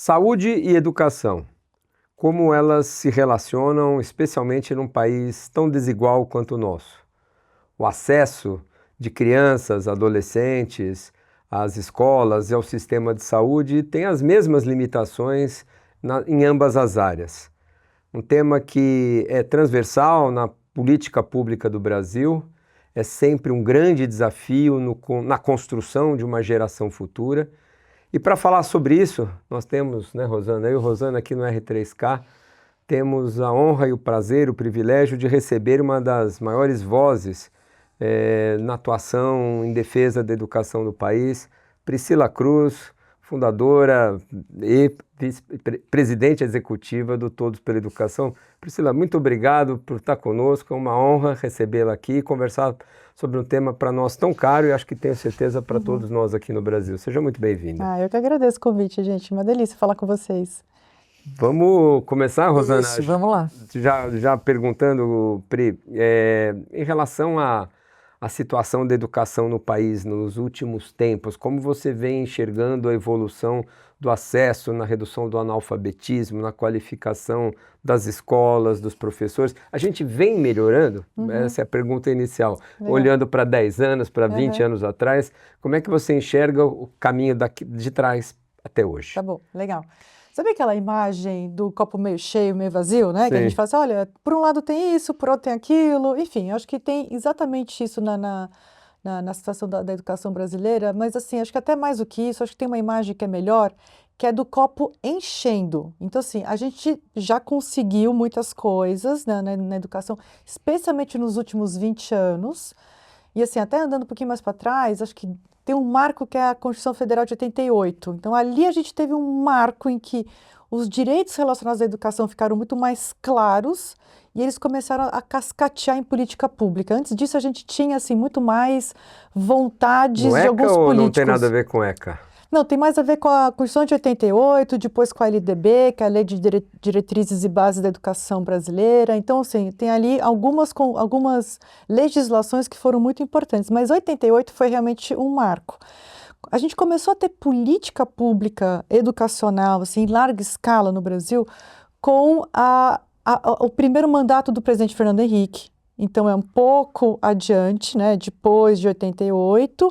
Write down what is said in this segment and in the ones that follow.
Saúde e educação, como elas se relacionam, especialmente num país tão desigual quanto o nosso? O acesso de crianças, adolescentes às escolas e ao sistema de saúde tem as mesmas limitações em ambas as áreas. Um tema que é transversal na política pública do Brasil, é sempre um grande desafio na construção de uma geração futura. E para falar sobre isso, nós temos, Rosana, eu e Rosana aqui no R3K, temos a honra e o prazer, o privilégio de receber uma das maiores vozes na atuação em defesa da educação do país, Priscila Cruz, fundadora e presidente executiva do Todos pela Educação. Priscila, muito obrigado por estar conosco, é uma honra recebê-la aqui e conversar sobre um tema para nós tão caro e acho que tenho certeza para todos nós aqui no Brasil. Seja muito bem-vinda. Eu que agradeço o convite, gente. Uma delícia falar com vocês. Vamos começar, Rosana? Isso, vamos lá. Já perguntando, Pri, em relação à situação da educação no país nos últimos tempos, como você vem enxergando a evolução do acesso na redução do analfabetismo, na qualificação das escolas, dos professores? A gente vem melhorando? Essa é a pergunta inicial. Legal. Olhando para 10 anos, para 20 anos atrás, como é que você enxerga o caminho de trás até hoje? Tá bom, legal. Sabe aquela imagem do copo meio cheio, meio vazio, né? Sim. Que a gente fala assim, olha, por um lado tem isso, por outro tem aquilo. Enfim, eu acho que tem exatamente isso na situação da educação brasileira, mas assim, acho que até mais do que isso, acho que tem uma imagem que é melhor, que é do copo enchendo. Então, assim, a gente já conseguiu muitas coisas na educação, especialmente nos últimos 20 anos. E assim, até andando um pouquinho mais para trás, acho que tem um marco que é a Constituição Federal de 88. Então, ali a gente teve um marco em que os direitos relacionados à educação ficaram muito mais claros e eles começaram a cascatear em política pública. Antes disso, a gente tinha assim, muito mais vontades No de ECA alguns ou políticos. não tem nada a ver com ECA? Não, tem mais a ver com a Constituição de 88, depois com a LDB, que é a Lei de Diretrizes e Bases da Educação Brasileira. Então, assim, tem ali algumas legislações que foram muito importantes, mas 88 foi realmente um marco. A gente começou a ter política pública educacional, assim, em larga escala no Brasil, com o primeiro mandato do presidente Fernando Henrique. Então, é um pouco adiante, né, depois de 88,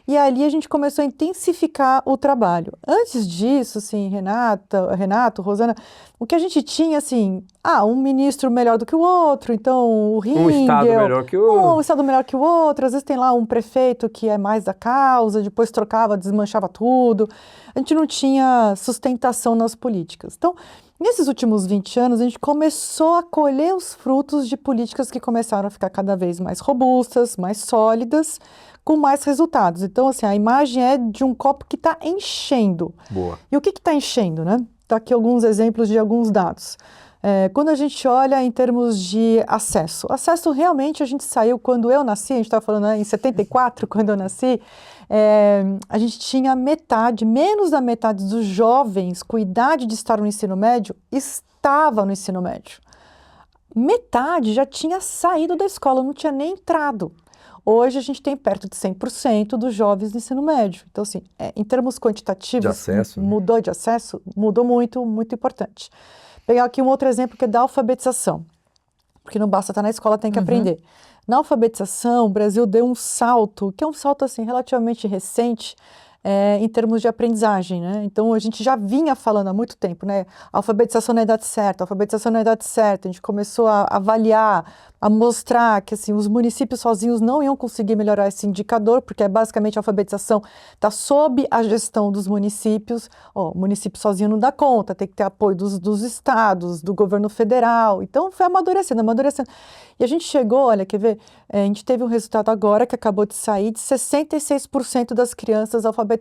e ali a gente começou a intensificar o trabalho. Antes disso, assim, Renato, Rosana, o que a gente tinha, assim, um ministro melhor do que o outro, então o Ringel... Um estado melhor que o outro. Um estado melhor que o outro, às vezes tem lá um prefeito que é mais da causa, depois trocava, desmanchava tudo. A gente não tinha sustentação nas políticas. Então, nesses últimos 20 anos, a gente começou a colher os frutos de políticas que começaram a ficar cada vez mais robustas, mais sólidas, com mais resultados. Então, assim, a imagem é de um copo que está enchendo. Boa. E o que está enchendo, né? Está aqui alguns exemplos de alguns dados. Quando a gente olha em termos de acesso realmente a gente saiu, quando eu nasci, a gente estava falando em 74, quando eu nasci, a gente tinha menos da metade dos jovens com idade de estar no ensino médio, estava no ensino médio. Metade já tinha saído da escola, não tinha nem entrado. Hoje a gente tem perto de 100% dos jovens no ensino médio. Então, assim, em termos quantitativos, de acesso, mudou de acesso, mudou muito, muito importante. Pegar aqui um outro exemplo que é da alfabetização, porque não basta estar na escola, tem que aprender. Na alfabetização, o Brasil deu um salto, que é um salto assim, relativamente recente, em termos de aprendizagem, né? Então, a gente já vinha falando há muito tempo, né? Alfabetização na idade certa, alfabetização na idade certa. A gente começou a avaliar, a mostrar que assim, os municípios sozinhos não iam conseguir melhorar esse indicador, porque basicamente a alfabetização está sob a gestão dos municípios. O município sozinho não dá conta, tem que ter apoio dos estados, do governo federal. Então, foi amadurecendo. E a gente chegou, olha, quer ver? A gente teve um resultado agora que acabou de sair de 66% das crianças alfabetizadas.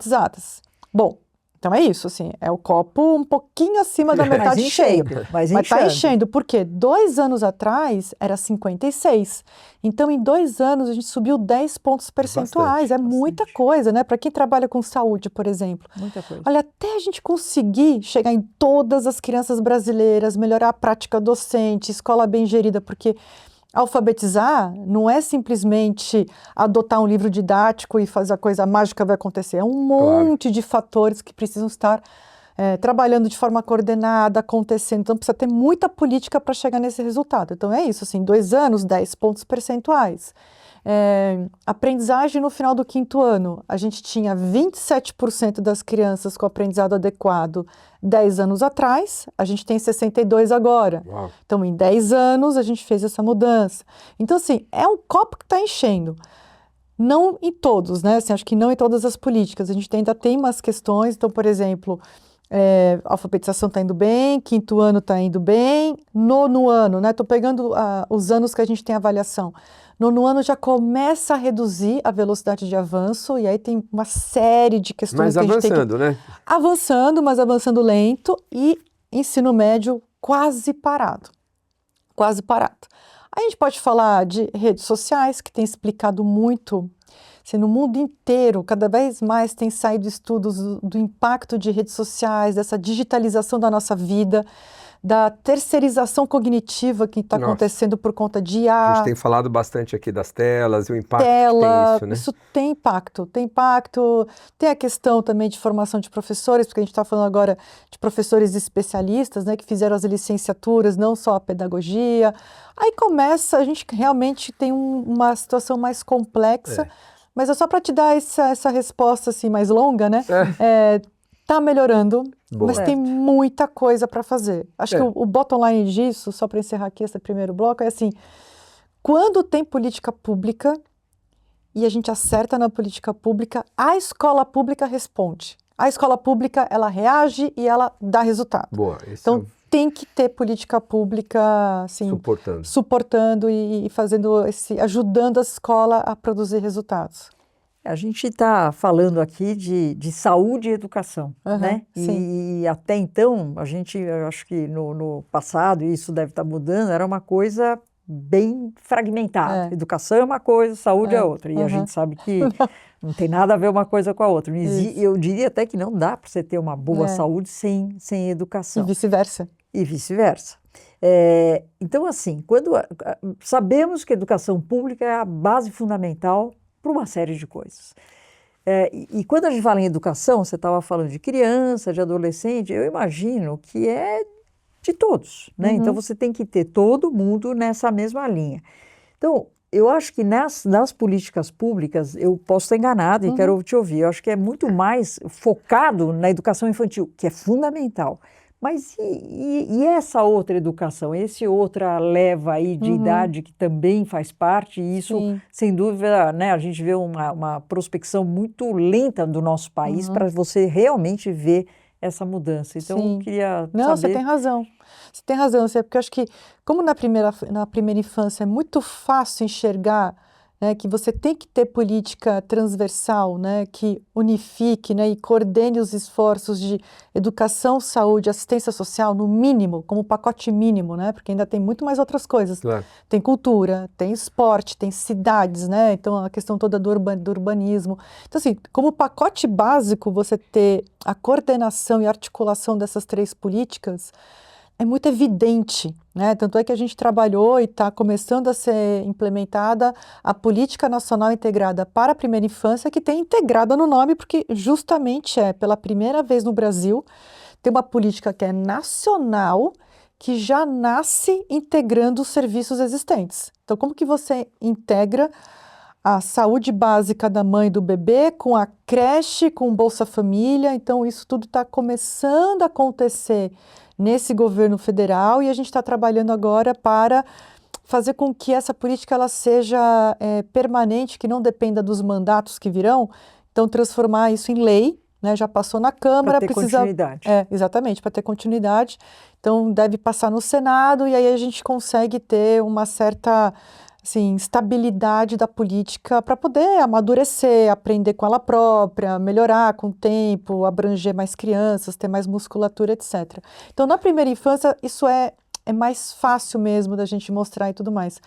Bom, então é isso, assim, é o copo um pouquinho acima da metade cheio. Mas está enchendo, porque 2 anos atrás era 56. Então, em 2 anos, a gente subiu 10 pontos percentuais. Bastante. Muita coisa, né? Para quem trabalha com saúde, por exemplo. Muita coisa. Olha, até a gente conseguir chegar em todas as crianças brasileiras, melhorar a prática docente, escola bem gerida, porque alfabetizar não é simplesmente adotar um livro didático e fazer a coisa mágica vai acontecer. É um monte de fatores que precisam estar trabalhando de forma coordenada, acontecendo. Então, precisa ter muita política para chegar nesse resultado. Então, é isso, assim, 2 anos, 10 pontos percentuais. Aprendizagem no final do 5º ano, a gente tinha 27% das crianças com aprendizado adequado 10 anos atrás, a gente tem 62 agora. Uau. Então, em 10 anos, a gente fez essa mudança. Então, assim, é um copo que está enchendo. Não em todos, né? Assim, acho que não em todas as políticas. A gente ainda tem umas questões. Então, por exemplo, a alfabetização está indo bem, 5º ano está indo bem, 9º ano, né? Estou pegando os anos que a gente tem avaliação. 9º ano já começa a reduzir a velocidade de avanço, e aí tem uma série de questões Mas que a gente tem que... avançando, né? Avançando, mas avançando lento, e ensino médio quase parado. Quase parado. A gente pode falar de redes sociais, que tem explicado muito, assim, no mundo inteiro, cada vez mais tem saído estudos do impacto de redes sociais, dessa digitalização da nossa vida, da terceirização cognitiva que está acontecendo por conta de IA. A gente tem falado bastante aqui das telas e o impacto que tem isso, né? Isso tem impacto, tem a questão também de formação de professores, porque a gente está falando agora de professores especialistas, né, que fizeram as licenciaturas, não só a pedagogia. Aí começa, a gente realmente tem uma situação mais complexa, mas é só para te dar essa resposta assim mais longa, né? Está melhorando, mas tem muita coisa para fazer. Acho que o bottom line disso, só para encerrar aqui esse primeiro bloco, é assim, quando tem política pública e a gente acerta na política pública, a escola pública responde. A escola pública, ela reage e ela dá resultado. Boa, então, tem que ter política pública assim, suportando e fazendo ajudando a escola a produzir resultados. A gente está falando aqui de saúde e educação, né? Sim. E até então, eu acho que no passado, e isso deve estar mudando, era uma coisa bem fragmentada. Educação é uma coisa, saúde é outra. E a gente sabe que não tem nada a ver uma coisa com a outra. Eu diria até que não dá para você ter uma boa saúde sem educação. E vice-versa. E vice-versa. Então, assim, sabemos que a educação pública é a base fundamental para uma série de coisas. E quando a gente fala em educação, você estava falando de criança, de adolescente, eu imagino que é de todos, né? Então você tem que ter todo mundo nessa mesma linha. Então, eu acho que nas políticas públicas, eu posso estar enganada e quero te ouvir, eu acho que é muito mais focado na educação infantil, que é fundamental. Mas e essa outra educação, esse outra leva aí de idade que também faz parte, e isso, sem dúvida, né, a gente vê uma prospecção muito lenta do nosso país para você realmente ver essa mudança. Então, eu queria saber... Não, você tem razão. Você tem razão, porque eu acho que, como na primeira infância é muito fácil enxergar, né, que você tem que ter política transversal, né, que unifique, né, e coordene os esforços de educação, saúde, assistência social, no mínimo, como pacote mínimo, né, porque ainda tem muito mais outras coisas. Claro. Tem cultura, tem esporte, tem cidades, né, então a questão toda do urbanismo. Então, assim, como pacote básico, você ter a coordenação e articulação dessas 3 políticas é muito evidente, né? Tanto é que a gente trabalhou e está começando a ser implementada a Política Nacional Integrada para a Primeira Infância, que tem integrada no nome, porque justamente pela primeira vez no Brasil, tem uma política que é nacional, que já nasce integrando os serviços existentes. Então, como que você integra a saúde básica da mãe e do bebê com a creche, com o Bolsa Família? Então, isso tudo está começando a acontecer nesse governo federal, e a gente está trabalhando agora para fazer com que essa política ela seja permanente, que não dependa dos mandatos que virão. Então, transformar isso em lei, né? Já passou na Câmara, para ter continuidade. Exatamente, para ter continuidade. Então, deve passar no Senado, e aí a gente consegue ter uma certa assim, estabilidade da política para poder amadurecer, aprender com ela própria, melhorar com o tempo, abranger mais crianças, ter mais musculatura, etc. Então, na primeira infância, isso é mais fácil mesmo da gente mostrar e tudo mais.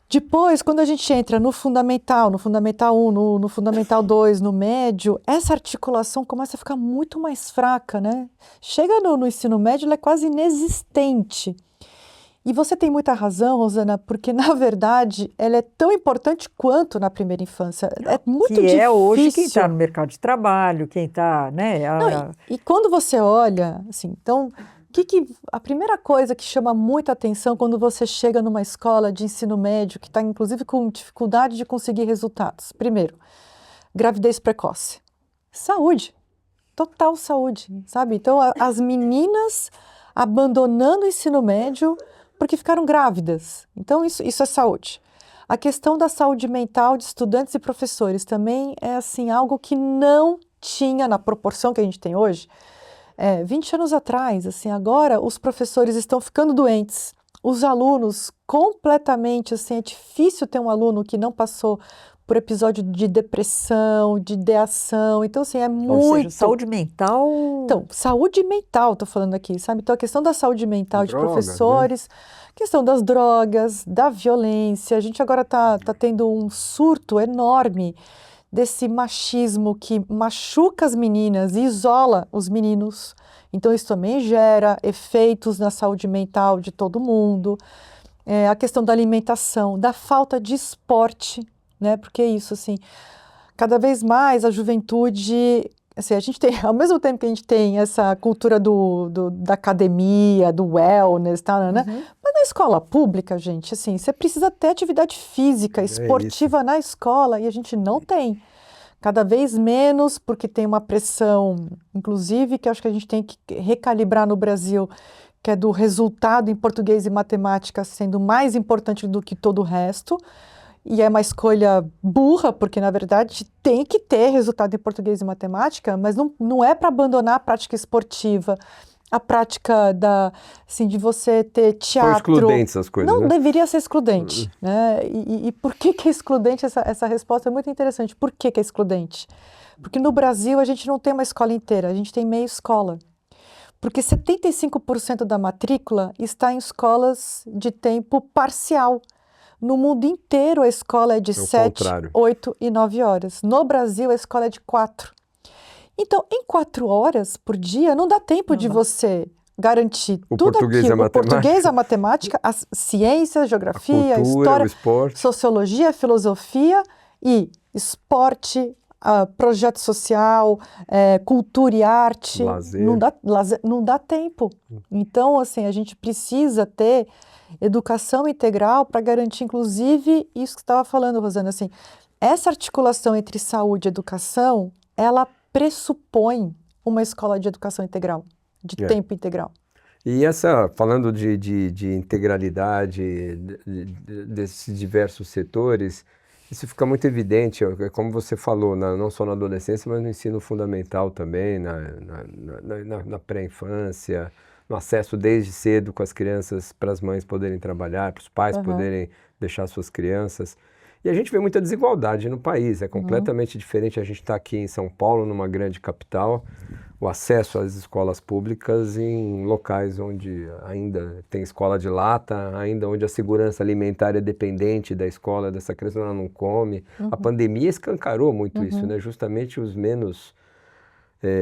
Depois, quando a gente entra no Fundamental 1, no Fundamental 2, no médio, essa articulação começa a ficar muito mais fraca, né? Chega no ensino médio, ela é quase inexistente. E você tem muita razão, Rosana, porque na verdade ela é tão importante quanto na primeira infância. É muito Que difícil. é hoje quem está no mercado de trabalho, quem está, né? Não, e quando você olha, assim, então, a primeira coisa que chama muita atenção quando você chega numa escola de ensino médio que está, inclusive, com dificuldade de conseguir resultados? Primeiro, gravidez precoce. Saúde, total saúde, sabe? Então, as meninas abandonando o ensino médio porque ficaram grávidas. Então, isso é saúde. A questão da saúde mental de estudantes e professores também é, assim, algo que não tinha na proporção que a gente tem hoje. 20 anos atrás, assim, agora os professores estão ficando doentes, os alunos completamente, assim, é difícil ter um aluno que não passou por episódio de depressão, de ideação, então, assim, é muito... Ou seja, saúde mental... Então, saúde mental, estou falando aqui, sabe? Então, a questão da saúde mental de Drogas, professores, questão das drogas, da violência, a gente agora está tendo um surto enorme desse machismo que machuca as meninas e isola os meninos. Então, isso também gera efeitos na saúde mental de todo mundo. A questão da alimentação, da falta de esporte, né? Porque isso, assim, cada vez mais a juventude... Assim, a gente tem, ao mesmo tempo que a gente tem essa cultura da academia, do wellness, tá, né? Mas na escola pública, gente, assim, você precisa ter atividade física, esportiva na escola, e a gente não tem. Cada vez menos, porque tem uma pressão, inclusive, que eu acho que a gente tem que recalibrar no Brasil, que é do resultado em português e matemática sendo mais importante do que todo o resto. E é uma escolha burra, porque, na verdade, tem que ter resultado em português e matemática, mas não é para abandonar a prática esportiva, a prática assim, de você ter teatro. São excludentes as coisas, não né? deveria ser excludente, né? E por que é excludente? Essa resposta é muito interessante. Por que é excludente? Porque no Brasil a gente não tem uma escola inteira, a gente tem meia escola. Porque 75% da matrícula está em escolas de tempo parcial. No mundo inteiro, a escola é de 7, 8 e 9 horas. No Brasil, a escola é de 4. Então, em 4 horas por dia, não dá tempo de você garantir tudo aquilo. O português, a matemática, as ciências, geografia, a cultura, história, o esporte, sociologia, filosofia e esporte, projeto social, cultura e arte. lazer. Não dá tempo. Então, assim, a gente precisa ter educação integral para garantir, inclusive, isso que você estava falando, Rosana, assim, essa articulação entre saúde e educação, ela pressupõe uma escola de educação integral, de tempo integral. E falando de integralidade desses diversos setores, isso fica muito evidente, como você falou, não só na adolescência, mas no ensino fundamental também, na pré-infância, no acesso desde cedo com as crianças para as mães poderem trabalhar, para os pais poderem deixar suas crianças. E a gente vê muita desigualdade no país, é completamente diferente. A gente está aqui em São Paulo, numa grande capital, o acesso às escolas públicas em locais onde ainda tem escola de lata, ainda onde a segurança alimentar é dependente da escola, dessa criança ela não come. A pandemia escancarou muito isso, né? Justamente os menos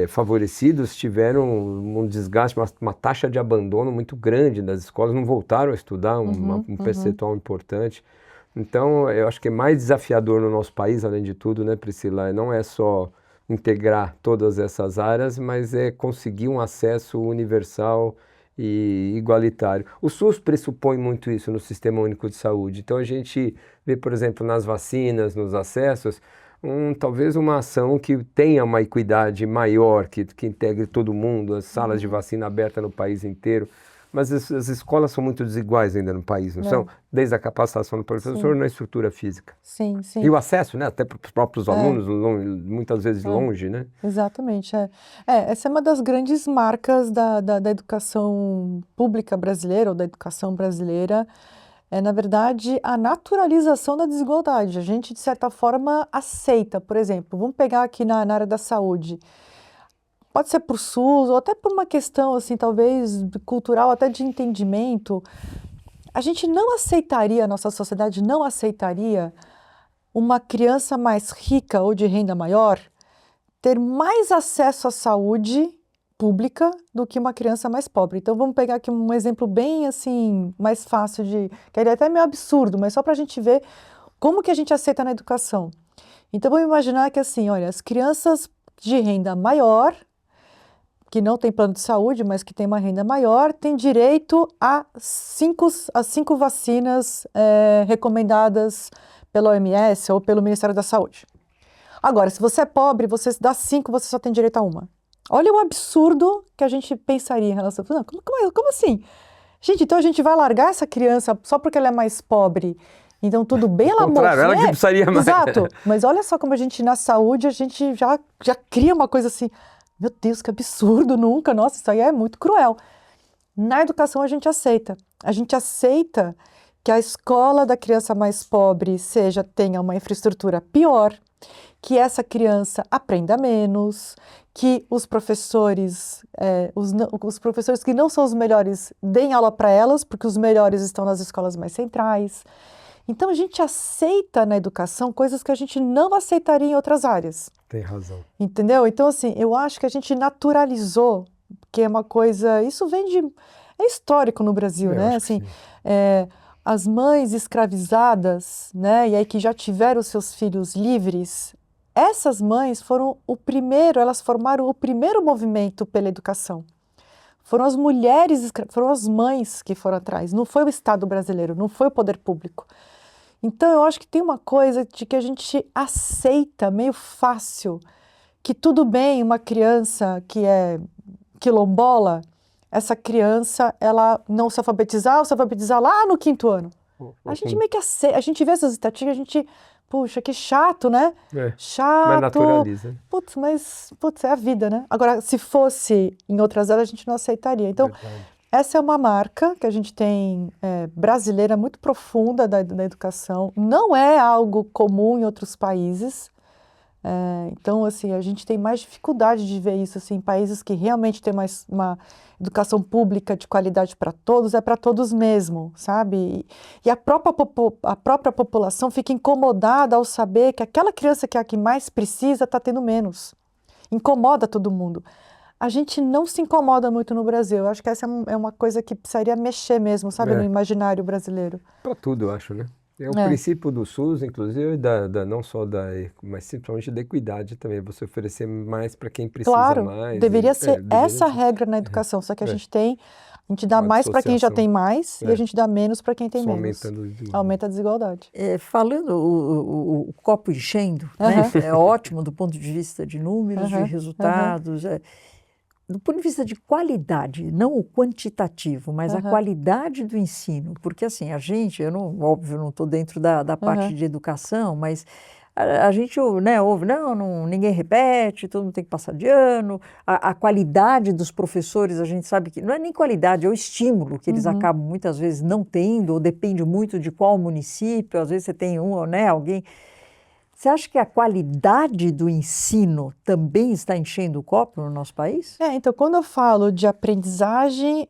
favorecidos tiveram um desgaste, uma taxa de abandono muito grande das escolas, não voltaram a estudar, um percentual importante. Então, eu acho que é mais desafiador no nosso país, além de tudo, né, Priscila? Não é só integrar todas essas áreas, mas é conseguir um acesso universal e igualitário. O SUS pressupõe muito isso no Sistema Único de Saúde. Então, a gente vê, por exemplo, nas vacinas, nos acessos, talvez uma ação que tenha uma equidade maior, que integre todo mundo, as salas de vacina abertas no país inteiro. Mas as escolas são muito desiguais ainda no país, não são? Desde a capacitação do professor na estrutura física. Sim, sim. E o acesso, né? Até para os próprios alunos, muitas vezes longe, né? Exatamente. Essa é uma das grandes marcas da educação pública brasileira, ou da educação brasileira, na verdade, a naturalização da desigualdade. A gente, de certa forma, aceita. Por exemplo, vamos pegar aqui na área da saúde. Pode ser por SUS, ou até por uma questão, assim, talvez cultural, até de entendimento. A gente não aceitaria, a nossa sociedade não aceitaria uma criança mais rica ou de renda maior ter mais acesso à saúde pública do que uma criança mais pobre. Então, vamos pegar aqui um exemplo bem, assim, mais fácil que ele é até meio absurdo, mas só para a gente ver como que a gente aceita na educação. Então, vamos imaginar que, assim, olha, as crianças de renda maior, que não tem plano de saúde, mas que tem uma renda maior, têm direito a as 5 vacinas recomendadas pela OMS ou pelo Ministério da Saúde. Agora, se você é pobre, você dá 5, você só tem direito a uma. Olha o absurdo que a gente pensaria em relação a... Não, como assim? Gente, então a gente vai largar essa criança só porque ela é mais pobre? Então, tudo bem, ela contrário, morrer? ela que precisaria mais. Exato. Mas olha só como a gente, na saúde, a gente já cria uma coisa assim... Meu Deus, que absurdo, nunca. Nossa, isso aí é muito cruel. Na educação, a gente aceita. A gente aceita que a escola da criança mais pobre tenha uma infraestrutura pior, que essa criança aprenda menos, que os professores, os professores que não são os melhores, deem aula para elas, porque os melhores estão nas escolas mais centrais. Então, a gente aceita na educação coisas que a gente não aceitaria em outras áreas. Tem razão. Entendeu? Então, assim, eu acho que a gente naturalizou, que é uma coisa... Isso é histórico no Brasil, né? Assim, as mães escravizadas, né? E aí que já tiveram seus filhos livres, essas mães elas formaram o primeiro movimento pela educação. Foram as mulheres, foram as mães que foram atrás. Não foi o Estado brasileiro, não foi o poder público. Então, eu acho que tem uma coisa de que a gente aceita meio fácil que tudo bem uma criança que é quilombola, essa criança, ela não se alfabetizar lá no 5º ano. A gente meio que aceita, a gente vê essas estatísticas, a gente, puxa, que chato, né? Chato. Mas naturaliza. Putz, é a vida, né? Agora, se fosse em outras áreas, a gente não aceitaria. Então, essa é uma marca que a gente tem brasileira muito profunda da educação. Não é algo comum em outros países. Então, assim, a gente tem mais dificuldade de ver isso assim, em países que realmente têm uma educação pública de qualidade para todos, é para todos mesmo, sabe? E a própria população fica incomodada ao saber que aquela criança que é a que mais precisa está tendo menos. Incomoda todo mundo. A gente não se incomoda muito no Brasil. Eu acho que essa é uma coisa que precisaria mexer mesmo, sabe, no imaginário brasileiro. Para tudo, eu acho, né? É o princípio do SUS, inclusive, não só mas principalmente da equidade também, você oferecer mais para quem precisa mais. Claro, deveria ser essa regra na educação, só que a gente dá mais para quem já tem mais e a gente dá menos para quem tem menos. Aumenta a desigualdade. Falando o copo enchendo, né? É ótimo do ponto de vista de números, de resultados, do ponto de vista de qualidade, não o quantitativo, mas a qualidade do ensino. Porque assim, óbvio, não estou dentro da parte de educação, mas a gente ouve, ninguém repete, todo mundo tem que passar de ano. A qualidade dos professores, a gente sabe que não é nem qualidade, é o estímulo que eles acabam muitas vezes não tendo, ou depende muito de qual município, às vezes você tem alguém... Você acha que a qualidade do ensino também está enchendo o copo no nosso país? Então, quando eu falo de aprendizagem,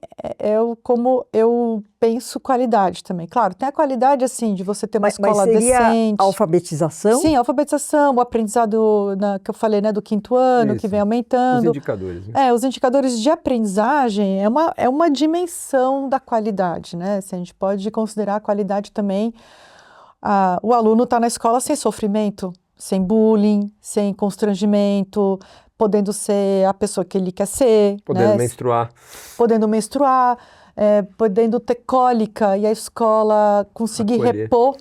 como eu penso qualidade também. Claro, tem a qualidade, assim, de você ter uma escola decente. A alfabetização? Sim, a alfabetização, o aprendizado, que eu falei, né, do 5º ano, que vem aumentando. Os indicadores. Né? Os indicadores de aprendizagem é uma dimensão da qualidade, né? Assim, a gente pode considerar a qualidade também... o aluno está na escola sem sofrimento, sem bullying, sem constrangimento, podendo ser a pessoa que ele quer ser. Podendo menstruar. Podendo menstruar, podendo ter cólica e a escola conseguir repor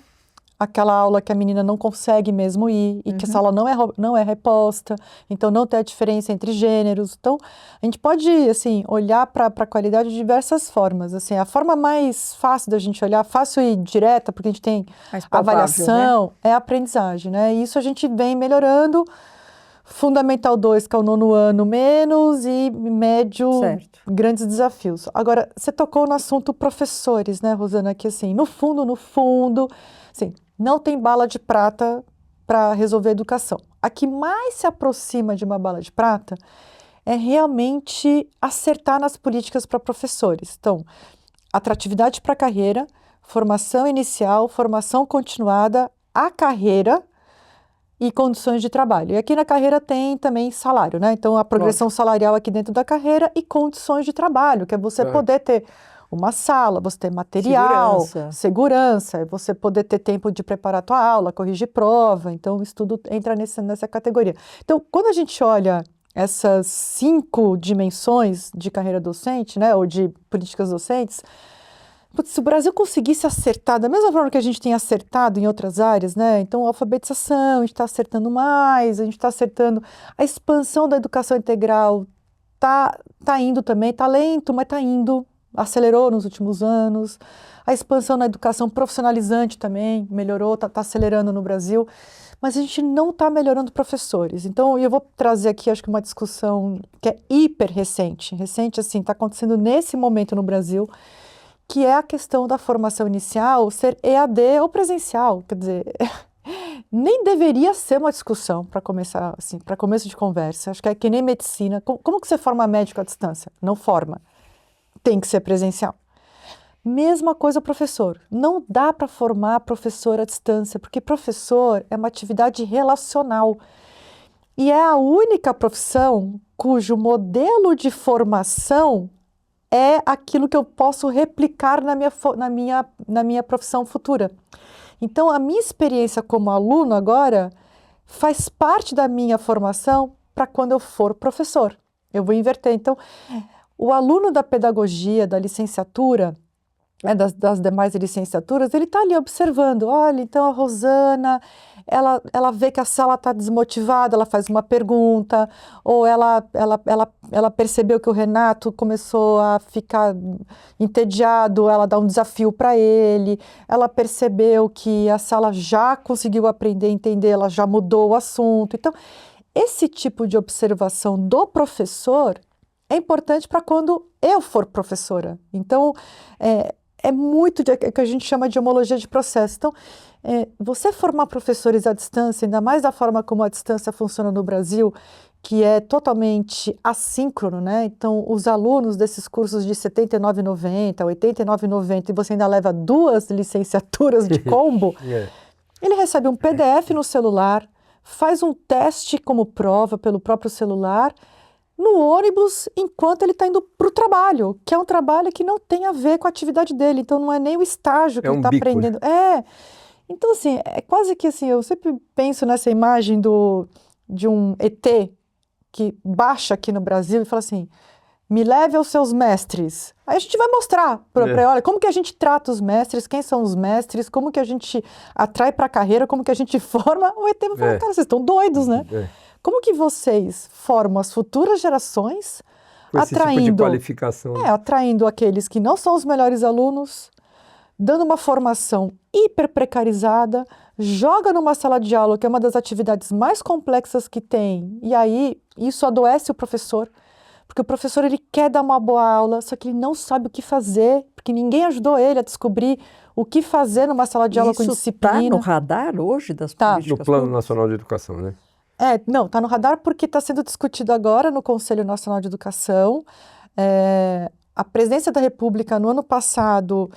aquela aula que a menina não consegue mesmo ir e que essa aula não é reposta, então não tem a diferença entre gêneros. Então, a gente pode, assim, olhar para a qualidade de diversas formas. Assim, a forma mais fácil da gente olhar, fácil e direta, porque a gente tem avaliação, né? É a aprendizagem, né? E isso a gente vem melhorando. Fundamental 2, que é o 9º ano menos, e médio, grandes desafios. Agora, você tocou no assunto professores, né, Rosana? Que, assim, no fundo, assim, não tem bala de prata para resolver a educação. A que mais se aproxima de uma bala de prata é realmente acertar nas políticas para professores. Então, atratividade para a carreira, formação inicial, formação continuada, a carreira, e condições de trabalho. E aqui na carreira tem também salário, né? Então, a progressão salarial aqui dentro da carreira e condições de trabalho, que é você poder ter uma sala, você ter material, segurança, você poder ter tempo de preparar a tua aula, corrigir prova. Então, isso tudo entra nessa categoria. Então, quando a gente olha essas 5 dimensões de carreira docente, né, ou de políticas docentes, putz, se o Brasil conseguisse acertar, da mesma forma que a gente tem acertado em outras áreas, né? Então, a alfabetização, a gente está acertando mais, a gente está acertando a expansão da educação integral, tá indo também, tá lento, mas tá indo, acelerou nos últimos anos. A expansão na educação profissionalizante também melhorou, tá acelerando no Brasil, mas a gente não está melhorando professores. Então, eu vou trazer aqui, acho que uma discussão que é hiper recente, assim, está acontecendo nesse momento no Brasil, que é a questão da formação inicial ser EAD ou presencial. Quer dizer, nem deveria ser uma discussão para começar, assim, para começo de conversa. Acho que é que nem medicina. Como que você forma médico à distância? Não forma. Tem que ser presencial. Mesma coisa professor. Não dá para formar professor à distância, porque professor é uma atividade relacional. E é a única profissão cujo modelo de formação é aquilo que eu posso replicar na minha profissão futura. Então, a minha experiência como aluno agora faz parte da minha formação para quando eu for professor. Eu vou inverter. Então, o aluno da pedagogia, da licenciatura, das demais licenciaturas, ele está ali observando, olha, então a Rosana, ela vê que a sala está desmotivada, ela faz uma pergunta, ou ela percebeu que o Renato começou a ficar entediado, ela dá um desafio para ele, ela percebeu que a sala já conseguiu aprender, entender, ela já mudou o assunto. Então, esse tipo de observação do professor é importante para quando eu for professora. Então, é muito o que a gente chama de homologia de processo. Então, você formar professores à distância, ainda mais da forma como a distância funciona no Brasil, que é totalmente assíncrono, né? Então, os alunos desses cursos de R$ 79,90, R$ 89,90, e você ainda leva 2 licenciaturas de combo, ele recebe um PDF no celular, faz um teste como prova pelo próprio celular, no ônibus, enquanto ele está indo para o trabalho, que é um trabalho que não tem a ver com a atividade dele, então não é nem o estágio que ele está aprendendo. Então, assim, é quase que assim, eu sempre penso nessa imagem de um ET que baixa aqui no Brasil e fala assim, me leve aos seus mestres. Aí a gente vai mostrar para ele, olha, como que a gente trata os mestres, quem são os mestres, como que a gente atrai para a carreira, como que a gente forma. O ET vai falar, cara, vocês estão doidos, né? Como que vocês formam as futuras gerações com esse tipo de qualificação? Atraindo aqueles que não são os melhores alunos, dando uma formação hiper precarizada, joga numa sala de aula, que é uma das atividades mais complexas que tem, e aí isso adoece o professor, porque o professor ele quer dar uma boa aula, só que ele não sabe o que fazer, porque ninguém ajudou ele a descobrir o que fazer numa sala de aula com disciplina. Isso está no radar hoje das políticas no Plano públicas? Nacional de Educação, né? Não, está no radar porque está sendo discutido agora no Conselho Nacional de Educação. A Presidência da República, no ano passado,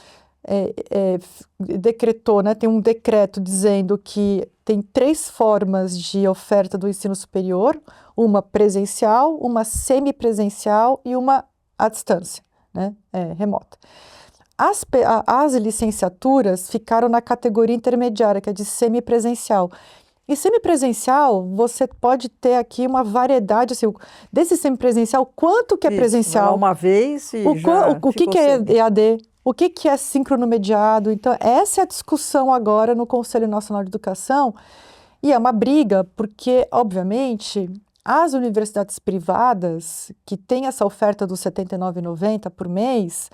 decretou, né, tem um decreto dizendo que tem 3 formas de oferta do ensino superior, uma presencial, uma semipresencial e uma à distância, né, remota. As licenciaturas ficaram na categoria intermediária, que é de semipresencial. E semipresencial, você pode ter aqui uma variedade, assim, desse semipresencial, quanto que é presencial? Uma vez e o que é EAD? O que é síncrono mediado? Então, essa é a discussão agora no Conselho Nacional de Educação, e é uma briga, porque, obviamente, as universidades privadas, que têm essa oferta dos R$ 79,90 por mês,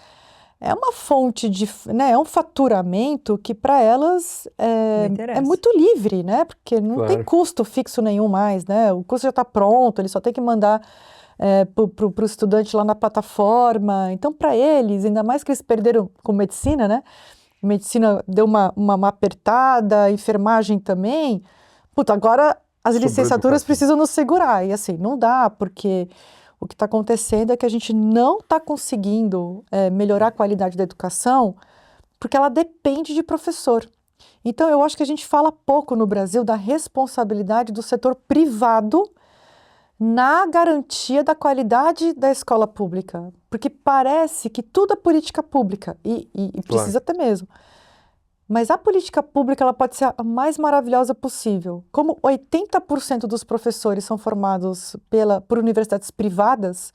é uma fonte de, né, é um faturamento que para elas é muito livre, né? Porque não tem custo fixo nenhum mais, né? O curso já está pronto, ele só tem que mandar para o estudante lá na plataforma. Então, para eles, ainda mais que eles perderam com medicina, né? Medicina deu uma apertada, enfermagem também. Puta, agora as licenciaturas precisam nos segurar. E assim, não dá, porque o que está acontecendo é que a gente não está conseguindo melhorar a qualidade da educação porque ela depende de professor. Então, eu acho que a gente fala pouco no Brasil da responsabilidade do setor privado na garantia da qualidade da escola pública, porque parece que tudo é política pública, e precisa ter mesmo. Mas a política pública ela pode ser a mais maravilhosa possível. Como 80% dos professores são formados por universidades privadas,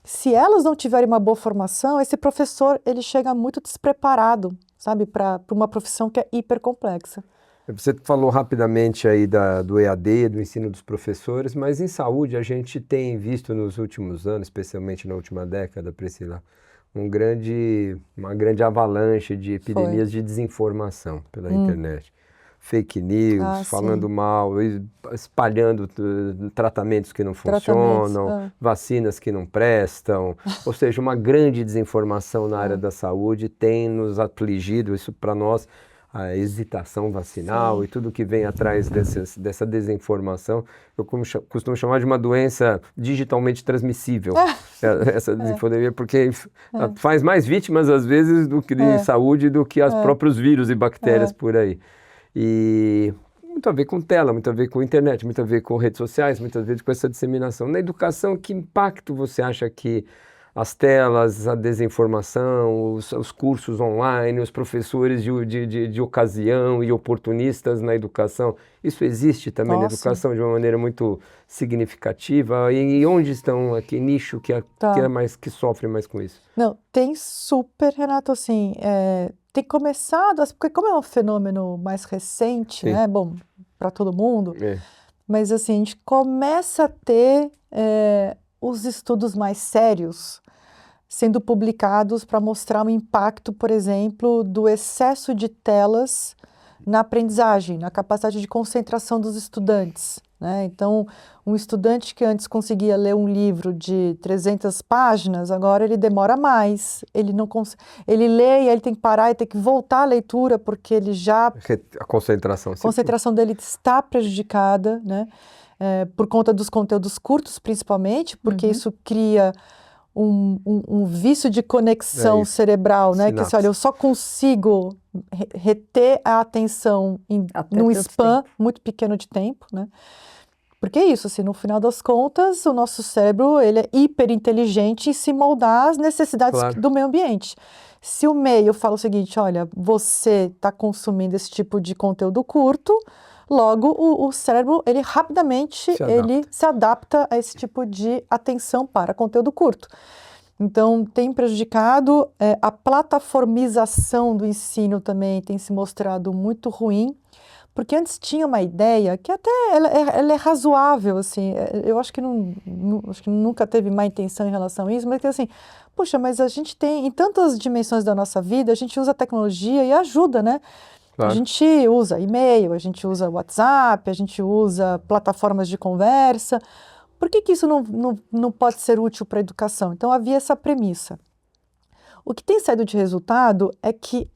se elas não tiverem uma boa formação, esse professor ele chega muito despreparado, sabe, para uma profissão que é hiper complexa. Você falou rapidamente aí do EAD, do ensino dos professores, mas em saúde a gente tem visto nos últimos anos, especialmente na última década, Priscila, uma grande avalanche de epidemias de desinformação pela internet. Fake news, falando mal, espalhando tratamentos que não funcionam, vacinas que não prestam, ou seja, uma grande desinformação na área da saúde tem nos afligido, isso para nós, a hesitação vacinal e tudo que vem atrás dessa desinformação, eu costumo chamar de uma doença digitalmente transmissível, essa desinformação, porque faz mais vítimas, às vezes, do que de saúde do que os próprios vírus e bactérias por aí. E muito a ver com tela, muito a ver com internet, muito a ver com redes sociais, muitas vezes com essa disseminação. Na educação, que impacto você acha que as telas, a desinformação, os cursos online, os professores de ocasião e oportunistas na educação, isso existe também na educação de uma maneira muito significativa? E onde estão, que nicho que sofre mais com isso? Não, tem super, Renato, assim, tem começado, porque como é um fenômeno mais recente, né, bom, para todo mundo, mas assim, a gente começa a ter os estudos mais sérios sendo publicados para mostrar o impacto, por exemplo, do excesso de telas na aprendizagem, na capacidade de concentração dos estudantes, né? Então, um estudante que antes conseguia ler um livro de 300 páginas, agora ele demora mais, ele lê e ele tem que parar e tem que voltar à leitura porque ele já... A concentração dele está prejudicada, né? Por conta dos conteúdos curtos, principalmente, porque isso cria um vício de conexão cerebral, né? Que assim, olha, eu só consigo reter a atenção num span muito pequeno de tempo, né? Porque é isso, assim, no final das contas, o nosso cérebro, ele é hiper inteligente em se moldar às necessidades do meio ambiente. Se o meio fala o seguinte, olha, você está consumindo esse tipo de conteúdo curto, logo o cérebro, ele rapidamente se adapta a esse tipo de atenção para conteúdo curto. Então, tem prejudicado, a plataformização do ensino também tem se mostrado muito ruim, porque antes tinha uma ideia que até ela é razoável, assim, eu acho que acho que nunca teve má intenção em relação a isso, mas que assim, poxa, mas a gente tem, em tantas dimensões da nossa vida, a gente usa tecnologia e ajuda, né? Claro. A gente usa e-mail, a gente usa WhatsApp, a gente usa plataformas de conversa. Por que isso não pode ser útil para a educação? Então, havia essa premissa. O que tem saído de resultado é que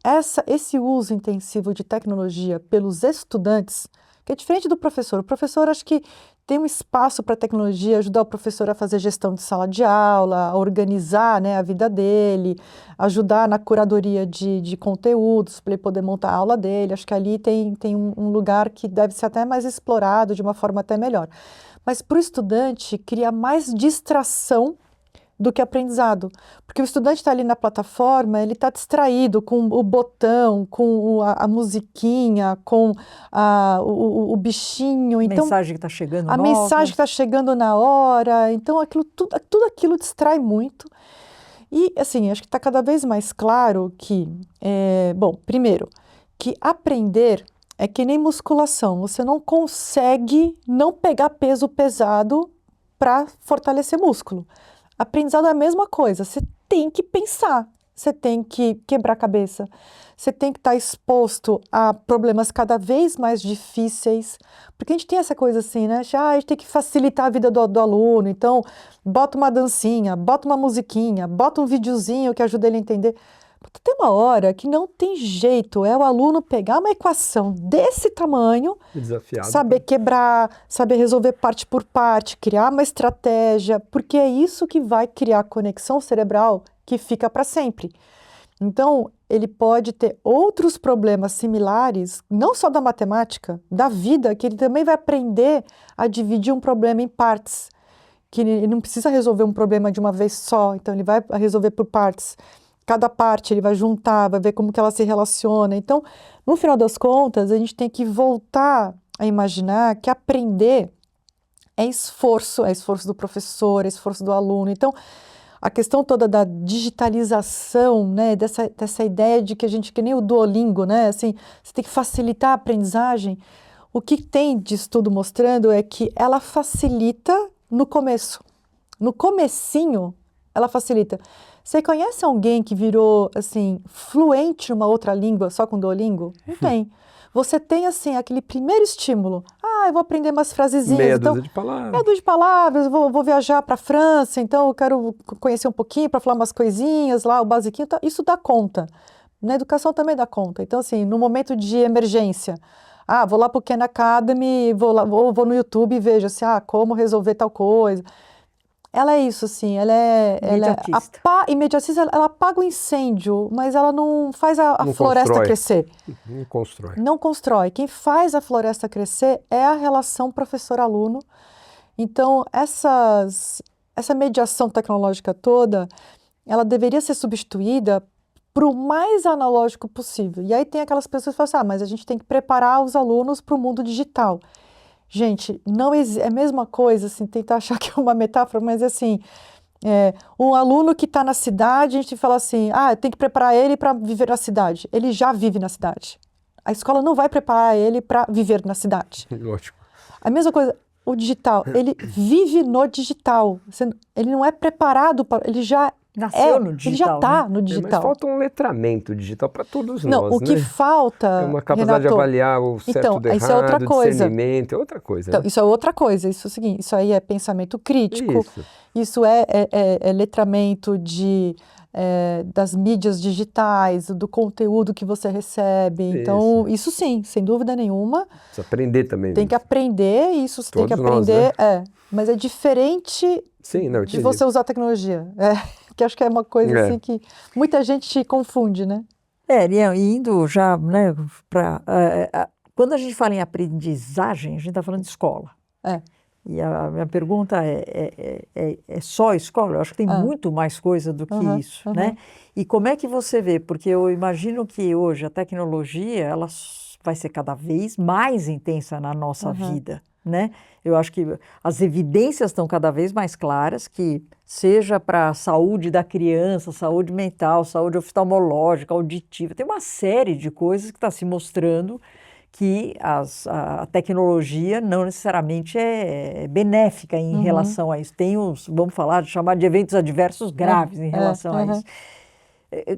esse uso intensivo de tecnologia pelos estudantes, que é diferente do professor. O professor, acho que tem um espaço para a tecnologia, ajudar o professor a fazer gestão de sala de aula, a organizar, né, a vida dele, ajudar na curadoria de conteúdos, para ele poder montar a aula dele. Acho que ali tem um lugar que deve ser até mais explorado de uma forma até melhor. Mas para o estudante, cria mais distração do que aprendizado. Porque o estudante está ali na plataforma, ele está distraído com o botão, com a musiquinha, com o bichinho. Então, mensagem que está chegando a mensagem que está chegando na hora. Então, tudo aquilo distrai muito. E, assim, acho que está cada vez mais claro que, bom, primeiro, que aprender é que nem musculação. Você não consegue não pegar peso pesado para fortalecer músculo. Aprendizado é a mesma coisa, você tem que pensar, você tem que quebrar a cabeça, você tem que estar exposto a problemas cada vez mais difíceis, porque a gente tem essa coisa assim, né? A gente tem que facilitar a vida do aluno, então bota uma dancinha, bota uma musiquinha, bota um videozinho que ajuda ele a entender. Tem uma hora que não tem jeito, é o aluno pegar uma equação desse tamanho, saber quebrar, saber resolver parte por parte, criar uma estratégia, porque é isso que vai criar conexão cerebral que fica para sempre. Então, ele pode ter outros problemas similares, não só da matemática, da vida, que ele também vai aprender a dividir um problema em partes, que ele não precisa resolver um problema de uma vez só, então ele vai resolver por partes. Cada parte ele vai juntar, vai ver como que ela se relaciona. Então, no final das contas, a gente tem que voltar a imaginar que aprender é esforço do professor, é esforço do aluno. Então, a questão toda da digitalização, né, dessa ideia de que a gente, que nem o Duolingo, né, assim, você tem que facilitar a aprendizagem. O que tem de estudo mostrando é que ela facilita no começo. No comecinho, ela facilita. Você conhece alguém que virou, assim, fluente numa outra língua só com Duolingo? Não tem. Você tem, assim, aquele primeiro estímulo. Eu vou aprender umas frasezinhas. Meia dúzia de palavras. Meia dúzia de palavras, vou viajar para a França, então eu quero conhecer um pouquinho para falar umas coisinhas lá, o basiquinho. Isso dá conta. Na educação também dá conta. Então, assim, no momento de emergência, vou lá para o Khan Academy, vou no YouTube e vejo, assim, como resolver tal coisa. Ela é isso, assim, imediatista, ela apaga o incêndio, mas ela não faz a floresta crescer. Não constrói. Não constrói. Quem faz a floresta crescer é a relação professor-aluno. Então, essa mediação tecnológica toda, ela deveria ser substituída para o mais analógico possível. E aí tem aquelas pessoas que falam assim, mas a gente tem que preparar os alunos para o mundo digital. Gente, não é a mesma coisa, assim, tentar achar que é uma metáfora, mas assim, um aluno que está na cidade, a gente fala assim, tem que preparar ele para viver na cidade. Ele já vive na cidade. A escola não vai preparar ele para viver na cidade. Lógico. A mesma coisa, o digital, ele vive no digital. Ele não é preparado para... Ele já nasceu no digital. Ele já está no digital. Mas falta um letramento digital para todos não, nós, o que falta, é uma capacidade Renato, de avaliar o certo do isso errado, é outra coisa. discernimento, é outra coisa. Então, isso é outra coisa. Isso é o seguinte, isso aí é pensamento crítico. Isso é letramento das mídias digitais, do conteúdo que você recebe. Então, isso sim, sem dúvida nenhuma. Precisa aprender também. Tem que aprender, isso você tem que Todos nós, aprender. né? Mas é diferente de você usar a tecnologia. Que acho que é uma coisa assim que muita gente confunde, né? Indo já, né, para... quando a gente fala em aprendizagem, a gente está falando de escola. E a minha pergunta é só escola? Eu acho que tem muito mais coisa do que isso, né? E como é que você vê? Porque eu imagino que hoje a tecnologia, ela vai ser cada vez mais intensa na nossa vida, né? Eu acho que as evidências estão cada vez mais claras que seja para a saúde da criança, saúde mental, saúde oftalmológica, auditiva, tem uma série de coisas que está se mostrando que a tecnologia não necessariamente é benéfica em relação a isso. Tem vamos chamar de eventos adversos graves em relação a isso.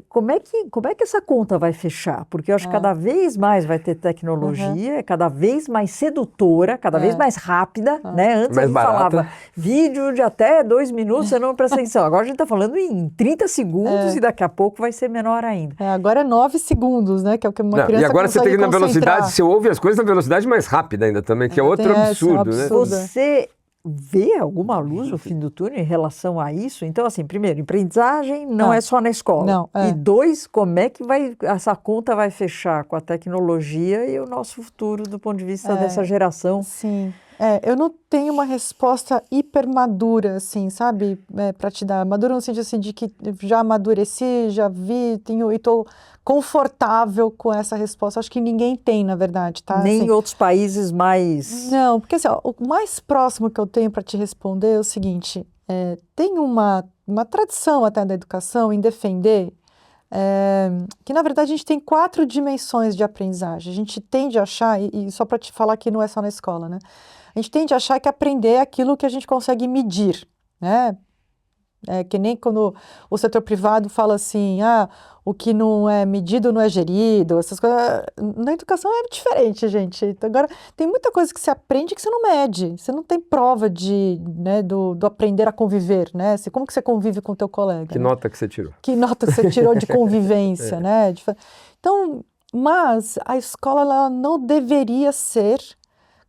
Como é que essa conta vai fechar? Porque eu acho que cada vez mais vai ter tecnologia, cada vez mais sedutora, cada vez mais rápida, né? Antes mais a gente falava vídeo de até 2 minutos, você não presta atenção. Agora a gente está falando em 30 segundos e daqui a pouco vai ser menor ainda. Agora é 9 segundos, né? Que é o que uma criança e agora você tem que ir na concentrar. velocidade, você ouve as coisas na velocidade mais rápida ainda também, que é outro absurdo, né? Você vê alguma luz no fim do túnel em relação a isso? Então, assim, primeiro, aprendizagem não é só na escola. Não, E 2, como é que essa conta vai fechar com a tecnologia e o nosso futuro do ponto de vista dessa geração? Sim. Eu não tenho uma resposta hiper madura, assim, sabe? Para te dar. Madura no sentido assim, de que já amadureci, já vi, e estou confortável com essa resposta. Acho que ninguém tem, na verdade, tá? Nem assim, em outros países mais... Não, porque assim, o mais próximo que eu tenho para te responder é o seguinte, tem uma tradição até da educação em defender que, na verdade, a gente tem 4 dimensões de aprendizagem. A gente tende a achar, e só para te falar que não é só na escola, né? A gente tende a achar que aprender é aquilo que a gente consegue medir, né? Que nem quando o setor privado fala assim, o que não é medido não é gerido, essas coisas. Na educação é diferente, gente. Então, agora, tem muita coisa que você aprende que você não mede. Você não tem prova do aprender a conviver, né? Como que você convive com o teu colega? Que nota que você tirou? Que nota que você tirou de convivência, né? Então, mas a escola ela não deveria ser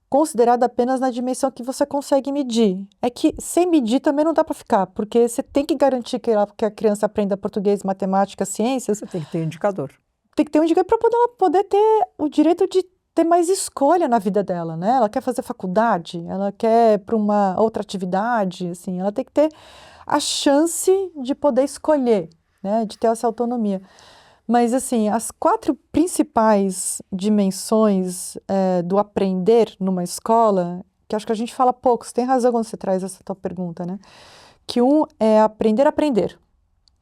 considerada apenas na dimensão que você consegue medir. É que sem medir também não dá para ficar, porque você tem que garantir que a criança aprenda português, matemática, ciências. Você tem que ter um indicador. Tem que ter um indicador para ela poder ter o direito de ter mais escolha na vida dela, né? Ela quer fazer faculdade, ela quer para uma outra atividade, assim, ela tem que ter a chance de poder escolher, né? De ter essa autonomia. Mas, assim, as 4 principais dimensões do aprender numa escola, que acho que a gente fala pouco, você tem razão quando você traz essa tua pergunta, né? Que um é aprender a aprender.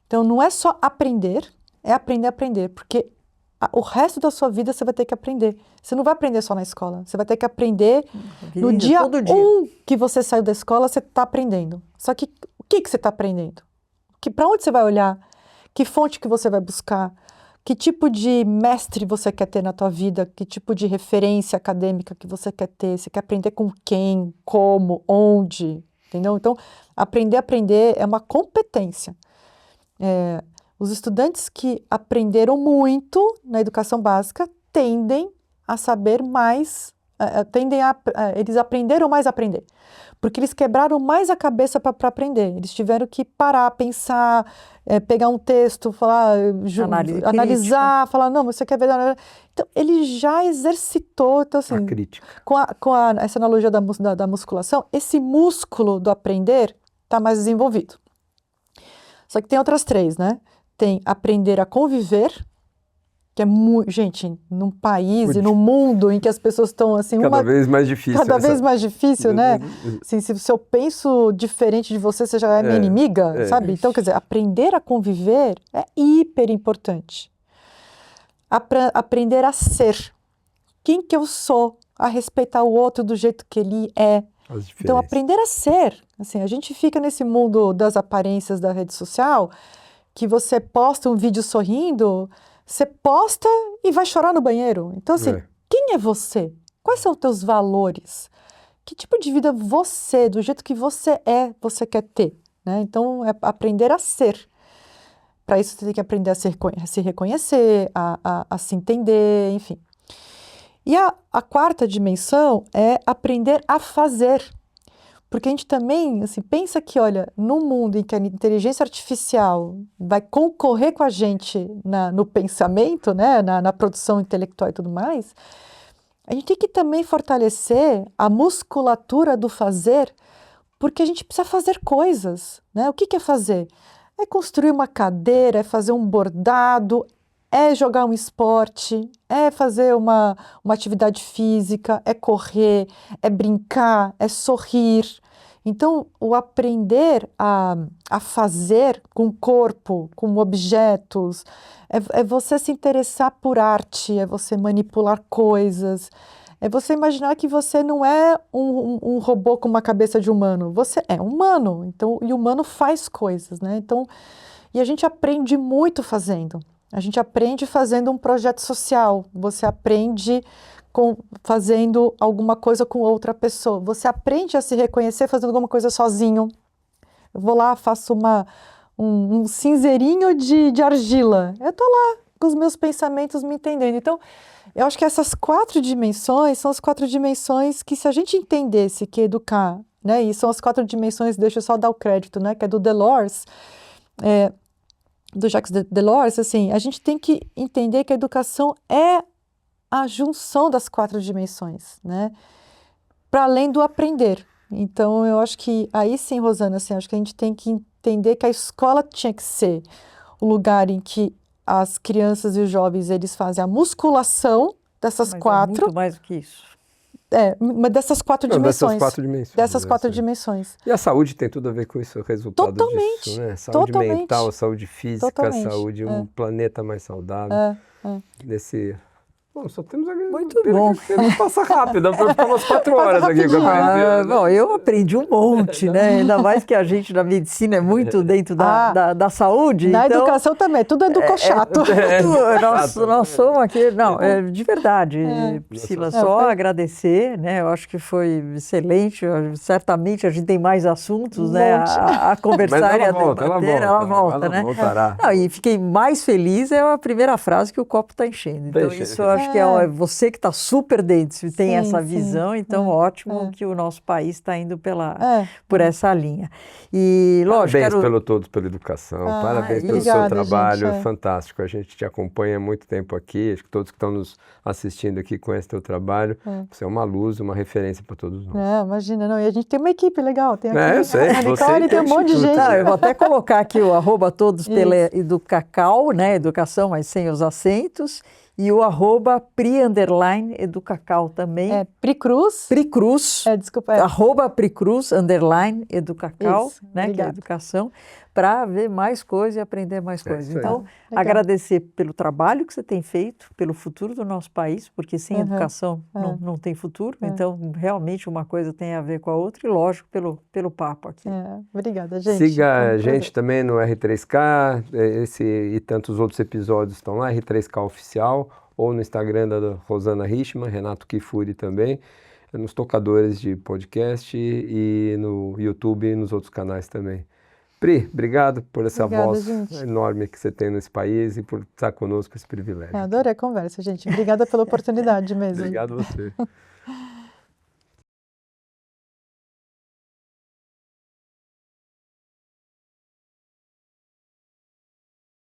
Então, não é só aprender, é aprender a aprender, porque o resto da sua vida você vai ter que aprender. Você não vai aprender só na escola, você vai ter que aprender no dia 1 que você saiu da escola, você está aprendendo. Só que o que você está aprendendo? Para onde você vai olhar? Que fonte que você vai buscar? Que tipo de mestre você quer ter na tua vida? Que tipo de referência acadêmica que você quer ter? Você quer aprender com quem, como, onde? Entendeu? Então, aprender a aprender é uma competência. Os estudantes que aprenderam muito na educação básica tendem a saber mais, eles aprenderam mais a aprender, porque eles quebraram mais a cabeça para aprender. Eles tiveram que parar, pensar, pegar um texto, falar, analisar, falar, não, mas você quer ver... Então, ele já exercitou, então, assim, a crítica. Essa analogia da musculação, esse músculo do aprender está mais desenvolvido. Só que tem outras 3, né? Tem aprender a conviver, que é muito... Gente, num país e num mundo em que as pessoas estão, assim... Cada vez mais difícil. Cada vez mais difícil, né? Assim, se eu penso diferente de você, você já é minha inimiga, sabe? Então, quer dizer, aprender a conviver é hiper importante. Aprender a ser. Quem que eu sou? A respeitar o outro do jeito que ele é. Então, aprender a ser. Assim, a gente fica nesse mundo das aparências da rede social, que você posta um vídeo sorrindo, você posta e vai chorar no banheiro. Então, assim, quem é você? Quais são os teus valores? Que tipo de vida você, do jeito que você é, você quer ter? Né? Então, é aprender a ser. Para isso, você tem que aprender a se reconhecer, a se entender, enfim. E a 4ª dimensão é aprender a fazer. Porque a gente também, assim, pensa que, olha, num mundo em que a inteligência artificial vai concorrer com a gente no pensamento, né, na produção intelectual e tudo mais, a gente tem que também fortalecer a musculatura do fazer, porque a gente precisa fazer coisas, né? O que é fazer? É construir uma cadeira, é fazer um bordado, é jogar um esporte, é fazer uma atividade física, é correr, é brincar, é sorrir. Então, o aprender a fazer com o corpo, com objetos, é você se interessar por arte, é você manipular coisas, é você imaginar que você não é um robô com uma cabeça de humano, você é humano, então, e o humano faz coisas, né? Então, e a gente aprende muito fazendo. A gente aprende fazendo um projeto social, você aprende fazendo alguma coisa com outra pessoa, você aprende a se reconhecer fazendo alguma coisa sozinho. Eu vou lá, faço um cinzeirinho de argila, eu estou lá com os meus pensamentos me entendendo. Então, eu acho que essas 4 dimensões são as 4 dimensões que, se a gente entendesse que educar, né, e são as 4 dimensões, deixa eu só dar o crédito, né, que é do Delors, do Jacques Delors, assim, a gente tem que entender que a educação é a junção das 4 dimensões, né? Para além do aprender. Então, eu acho que, aí sim, Rosana, assim, acho que a gente tem que entender que a escola tinha que ser o lugar em que as crianças e os jovens, eles fazem a musculação dessas 4. É muito mais do que isso. Mas dessas 4 dimensões. Dessas 4 dimensões. Dessas 4 dimensões. E a saúde tem tudo a ver com isso, o resultado disso, né? Saúde mental, saúde física, saúde, um planeta mais saudável. Bom, só temos aqui... Muito bom. Passa rápido, para ficar umas 4 horas aqui. Bom, eu aprendi um monte, né? Ainda mais que a gente na medicina é muito dentro da saúde. Na então, educação também, tudo chato. Nós somos aqui... Não, de verdade, Priscila, só agradecer, né? Eu acho que foi excelente. Certamente a gente tem mais assuntos, né? A conversar e a debater. Ela volta, né? Voltará. Não, e fiquei mais feliz, é a primeira frase que o copo está enchendo. Então, isso eu acho acho que é você que está super dentro e tem Sim, essa sim. visão, então ótimo que o nosso país está indo por É. essa linha. E, lógico, Parabéns pela educação, parabéns pelo seu obrigada, trabalho, gente. fantástico. A gente te acompanha há muito tempo aqui, acho que todos que estão nos assistindo aqui conhecem teu trabalho. Você é uma luz, uma referência para todos nós. Imagina, não. E a gente tem uma equipe legal. Tem aqui Eu sei, a você Nicole, tem um monte de Instituto. gente. Não, eu vou até colocar aqui o arroba todos pela Educacau, né? Educação, mas sem os acentos. E o arroba @pri_educacau também. Pri Cruz. Pri Cruz. Desculpa. Arroba Pri Cruz, _educacau, Isso, né? Que é a educação, para ver mais coisas e aprender mais coisas. Então, legal. agradecer pelo trabalho que você tem feito, pelo futuro do nosso país, porque sem educação não tem futuro. Então, realmente uma coisa tem a ver com a outra e, lógico, pelo papo aqui. Obrigada, gente. Siga a gente também no R3K, esse e tantos outros episódios estão lá, R3K Oficial, ou no Instagram da Rosana Richman, Renato Kifuri também, nos tocadores de podcast e no YouTube e nos outros canais também. Pri, obrigado por essa voz enorme que você tem nesse país e por estar conosco, esse privilégio. Adorei a conversa, gente. Obrigada pela oportunidade mesmo. Obrigado a você.